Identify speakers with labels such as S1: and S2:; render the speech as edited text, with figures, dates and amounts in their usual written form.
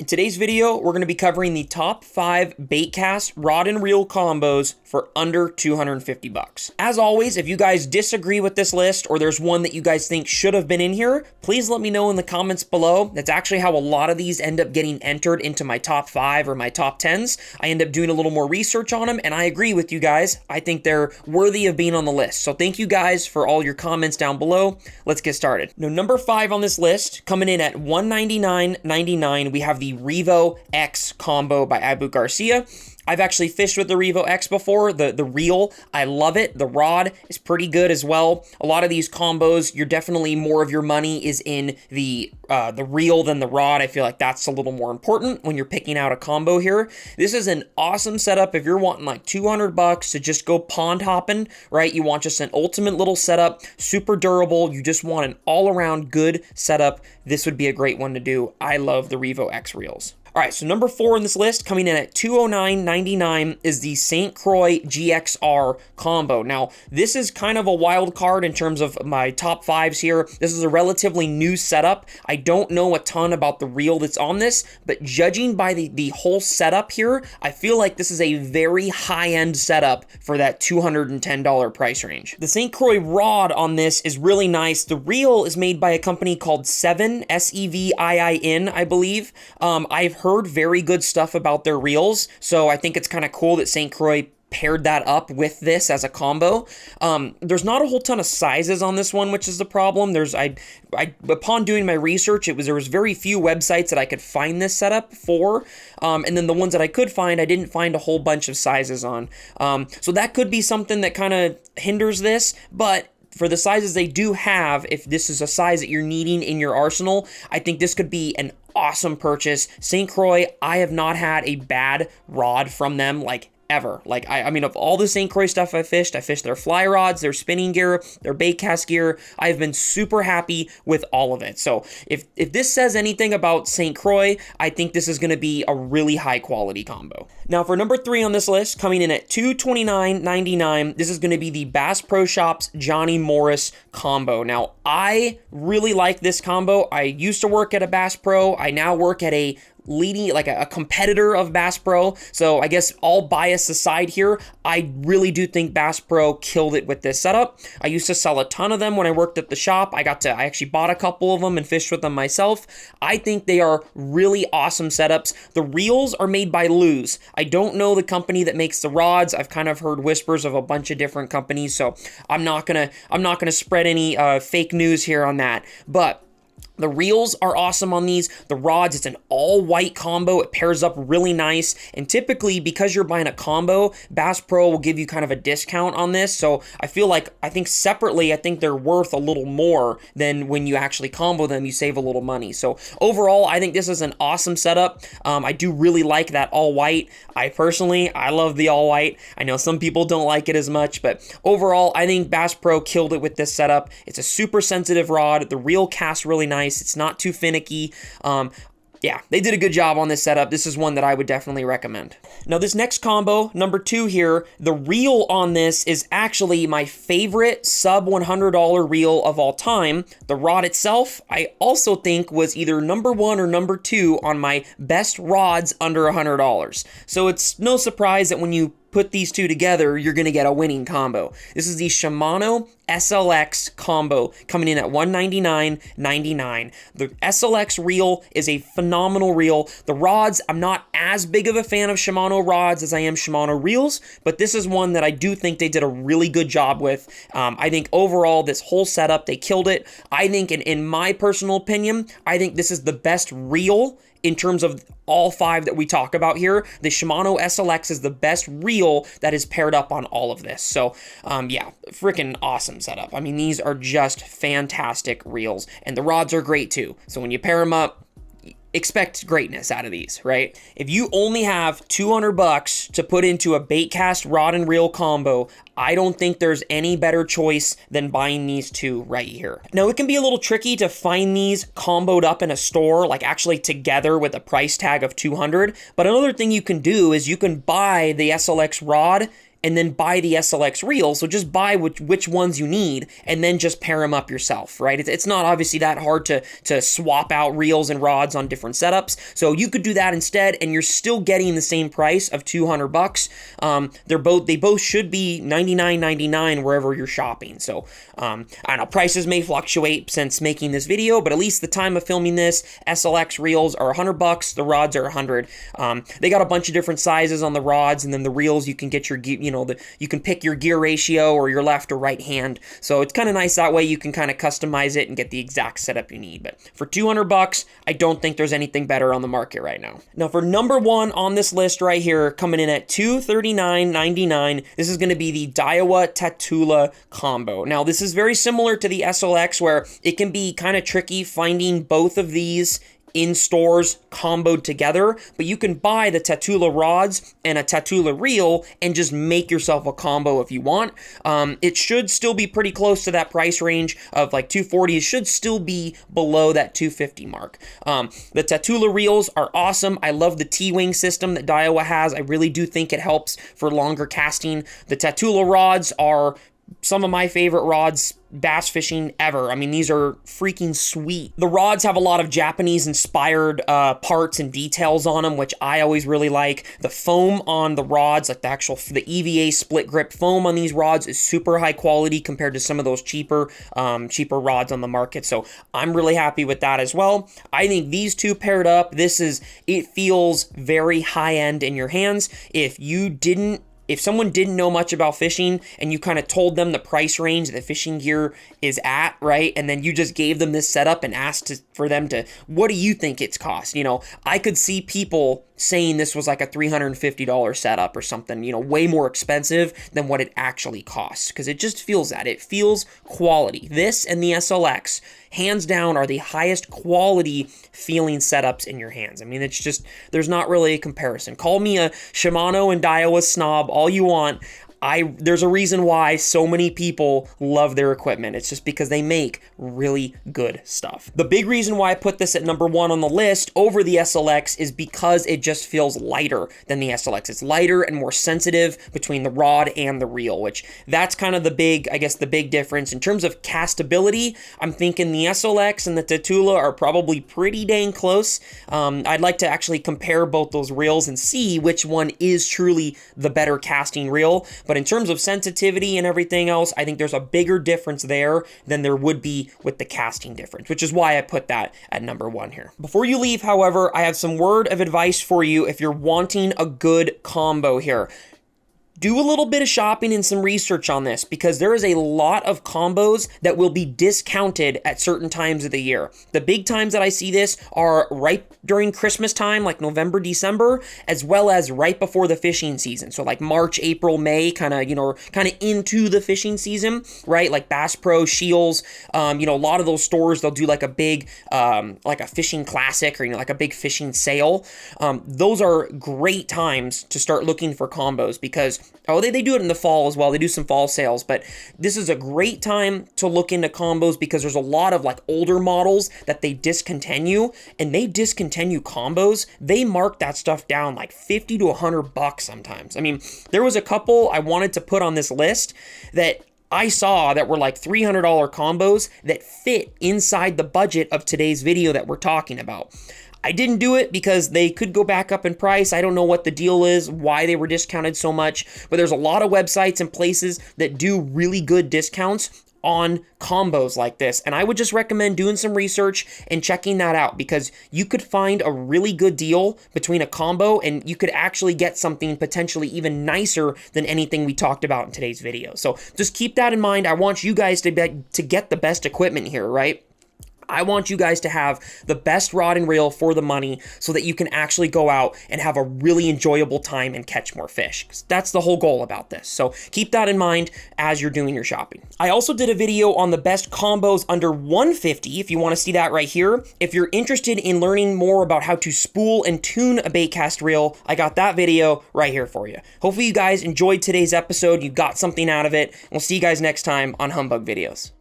S1: In today's video, we're going to be covering the top 5 Baitcast rod and reel combos for under 250 bucks. As always, if you guys disagree with this list or there's one that you guys think should have been in here, please let me know in the comments below. That's actually how a lot of these end up getting entered into my top 5 or my top 10s. I end up doing a little more research on them, and I agree with you guys. I think they're worthy of being on the list. So thank you guys for all your comments down below. Let's get started. Now, number 5 on this list, coming in at $199.99, we have the Revo X combo by Abu Garcia. I've actually fished with the Revo X before, the reel. I love it. The rod is pretty good as well. A lot of these combos, you're definitely more of your money is in the reel than the rod. I feel like that's a little more important when you're picking out a combo here. This is an awesome setup if you're wanting like 200 bucks to just go pond hopping, right? You want just an ultimate little setup, super durable. You just want an all-around good setup. This would be a great one to do. I love the Revo X reels. All right, so number 4 on this list, coming in at $209.99, is the St. Croix GXR combo. Now, this is kind of a wild card in terms of my top 5s here. This is a relatively new setup. I don't know a ton about the reel that's on this, but judging by the whole setup here, I feel like this is a very high-end setup for that $210 price range. The St. Croix rod on this is really nice. The reel is made by a company called Sevin, S-E-V-I-I-N, I believe. I've heard very good stuff about their reels, so I think it's kind of cool that St. Croix paired that up with this as a combo. There's not a whole ton of sizes on this one, which is the problem. Upon doing my research, there was very few websites that I could find this setup for, and then the ones that I could find, I didn't find a whole bunch of sizes on. So that could be something that kind of hinders this, but for the sizes they do have, if this is a size that you're needing in your arsenal, I think this could be an awesome purchase. St. Croix, I have not had a bad rod from them, like, ever. Like, I mean, of all the St. Croix stuff I fished their fly rods, their spinning gear, their bait cast gear. I've been super happy with all of it. So if this says anything about St. Croix, I think this is going to be a really high quality combo. Now, for number 3 on this list, coming in at $229.99, this is going to be the Bass Pro Shops Johnny Morris combo. Now, I really like this combo. I used to work at a Bass Pro. I now work at a competitor of Bass Pro. So I guess all bias aside here, I really do think Bass Pro killed it with this setup. I used to sell a ton of them when I worked at the shop. I actually bought a couple of them and fished with them myself. I think they are really awesome setups. The reels are made by Lose. I don't know the company that makes the rods. I've kind of heard whispers of a bunch of different companies, so I'm not gonna spread any fake news here on that. But the reels are awesome on these. The rods, it's an all-white combo. It pairs up really nice. And typically, because you're buying a combo, Bass Pro will give you kind of a discount on this. So I think separately, I think they're worth a little more than when you actually combo them, you save a little money. So overall, I think this is an awesome setup. I do really like that all-white. I love the all-white. I know some people don't like it as much, but overall, I think Bass Pro killed it with this setup. It's a super sensitive rod. The reel casts really nice. It's not too finicky. Yeah, they did a good job on this setup. This is one that I would definitely recommend. Now, this next combo, number 2 here, the reel on this is actually my favorite sub $100 reel of all time. The rod itself, I also think was either number 1 or number 2 on my best rods under $100. So it's no surprise that when you put these two together, you're going to get a winning combo. This is the Shimano SLX combo coming in at $199.99. The SLX reel is a phenomenal reel. The rods, I'm not as big of a fan of Shimano rods as I am Shimano reels, but this is one that I do think they did a really good job with. I think overall, this whole setup, they killed it. I think, in my personal opinion, I think this is the best reel in terms of all 5 that we talk about here. The Shimano SLX is the best reel that is paired up on all of this. So, yeah, freaking awesome setup. I mean, these are just fantastic reels, and the rods are great too. So when you pair them up, expect greatness out of these, right? If you only have 200 bucks to put into a Baitcast rod and reel combo, I don't think there's any better choice than buying these two right here. Now, it can be a little tricky to find these comboed up in a store, like actually together with a price tag of 200. But another thing you can do is you can buy the SLX rod and then buy the SLX reel. So just buy which ones you need and then just pair them up yourself, right? It's not obviously that hard to swap out reels and rods on different setups. So you could do that instead, and you're still getting the same price of $200. They both should be $99.99 wherever you're shopping. So I don't know, prices may fluctuate since making this video, but at least the time of filming this, SLX reels are $100, the rods are $100. They got a bunch of different sizes on the rods, and then the reels you can get your, you can pick your gear ratio or your left or right hand. So it's kind of nice that way. You can kind of customize it and get the exact setup you need. But for $200, I don't think there's anything better on the market right now. Now for number one on this list right here, coming in at $239.99, this is going to be the Daiwa Tatula combo. Now this is very similar to the SLX, where it can be kind of tricky finding both of these in stores comboed together, but you can buy the Tatula rods and a Tatula reel and just make yourself a combo if you want. It should still be pretty close to that price range of like $240. It should still be below that $250 mark. The Tatula reels are awesome. I love the T-wing system that Daiwa has. I really do think it helps for longer casting. The Tatula rods are some of my favorite rods bass fishing ever. I mean, these are freaking sweet. The rods have a lot of Japanese inspired parts and details on them, which I always really like. The foam on the rods, like the EVA split grip foam on these rods is super high quality compared to some of those cheaper rods on the market. So I'm really happy with that as well. I think these two paired up, it feels very high end in your hands. If someone didn't know much about fishing and you kind of told them the price range that fishing gear is at, right? And then you just gave them this setup and asked for them to, what do you think it's cost? I could see people saying this was like a $350 setup or something, way more expensive than what it actually costs, because it just feels that. It feels quality. This and the SLX, hands down, are the highest quality feeling setups in your hands. I mean, it's just, there's not really a comparison. Call me a Shimano and Daiwa snob all you want. There's a reason why so many people love their equipment. It's just because they make really good stuff. The big reason why I put this at number one on the list over the SLX is because it just feels lighter than the SLX. It's lighter and more sensitive between the rod and the reel, which that's kind of the big difference. In terms of castability, I'm thinking the SLX and the Tatula are probably pretty dang close. I'd like to actually compare both those reels and see which one is truly the better casting reel. But in terms of sensitivity and everything else, I think there's a bigger difference there than there would be with the casting difference, which is why I put that at number one here. Before you leave, however, I have some word of advice for you if you're wanting a good combo here. Do a little bit of shopping and some research on this, because there is a lot of combos that will be discounted at certain times of the year. The big times that I see this are right during Christmas time, like November, December, as well as right before the fishing season. So like March, April, May, kind of into the fishing season, right? Like Bass Pro, Shields, a lot of those stores, they'll do like a big, like a fishing classic or, like a big fishing sale. Those are great times to start looking for combos, because they do it in the fall as well. They do some fall sales, but this is a great time to look into combos because there's a lot of like older models that they discontinue, and they discontinue combos. They mark that stuff down like $50 to $100 sometimes. I mean, there was a couple I wanted to put on this list that I saw that were like $300 combos that fit inside the budget of today's video that we're talking about. I didn't do it because they could go back up in price. I don't know what the deal is, why they were discounted so much, but there's a lot of websites and places that do really good discounts on combos like this. And I would just recommend doing some research and checking that out, because you could find a really good deal between a combo and you could actually get something potentially even nicer than anything we talked about in today's video. So just keep that in mind. I want you guys to get the best equipment here, right? I want you guys to have the best rod and reel for the money so that you can actually go out and have a really enjoyable time and catch more fish. That's the whole goal about this. So keep that in mind as you're doing your shopping. I also did a video on the best combos under $150 if you want to see that right here. If you're interested in learning more about how to spool and tune a baitcast reel, I got that video right here for you. Hopefully you guys enjoyed today's episode. You got something out of it. We'll see you guys next time on Humbug Videos.